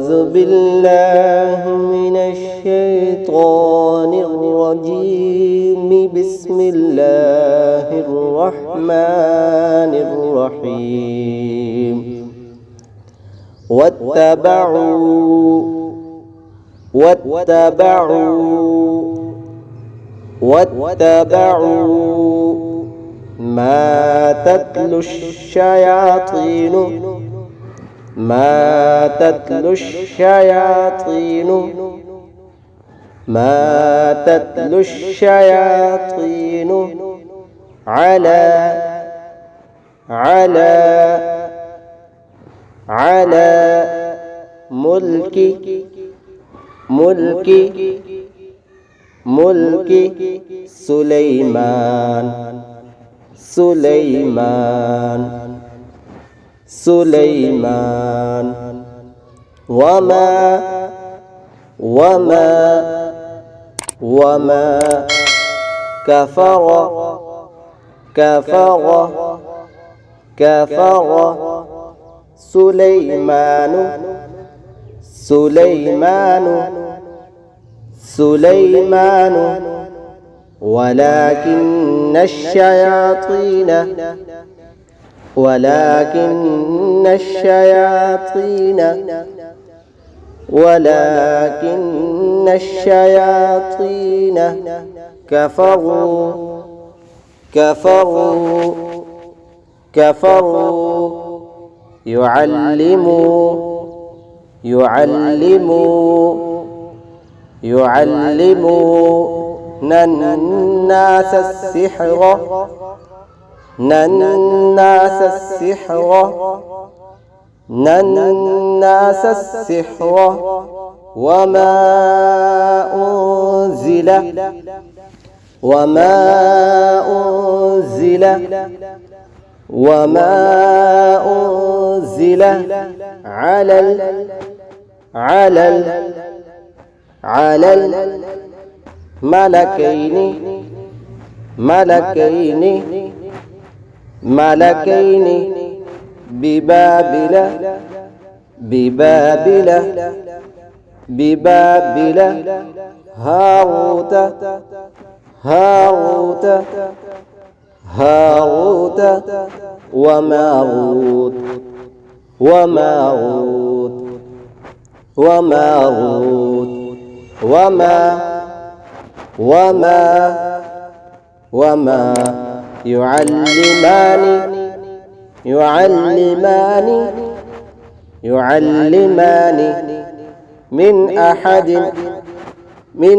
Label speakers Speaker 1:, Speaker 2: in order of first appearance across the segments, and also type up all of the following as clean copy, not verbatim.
Speaker 1: أعوذ بالله من الشيطان الرجيم. بسم الله الرحمن الرحيم. واتبعوا ما تتلو الشياطين على ملك سليمان وما كفر سليمان ولكن الشياطين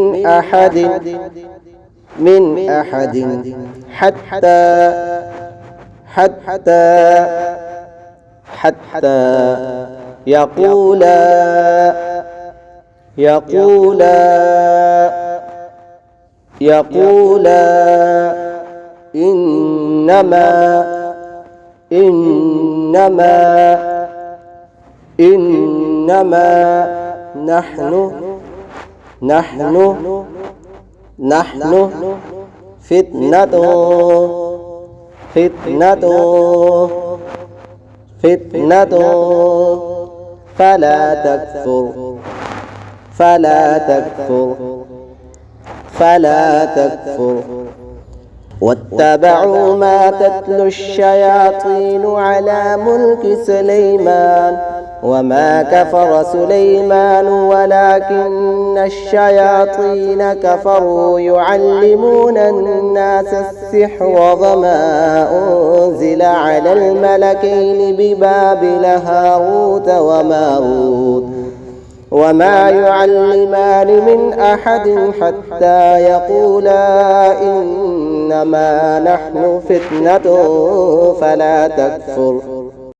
Speaker 1: كفروا يعلمون الناس السحر وما أنزل على الملكين ببابل هاروت وماروت وما يعلمان من أحد حتى يقولا إنما نحن فتنة فلا تكفر. واتبعوا ما تتلو الشياطين على ملك سليمان وما كفر سليمان ولكن الشياطين كفروا يعلمون الناس السحر وما أنزل على الملكين ببابل هاروت وماروت وما يعلمان من أحد حتى يقولا إنما نحن فتنة فلا تكفر.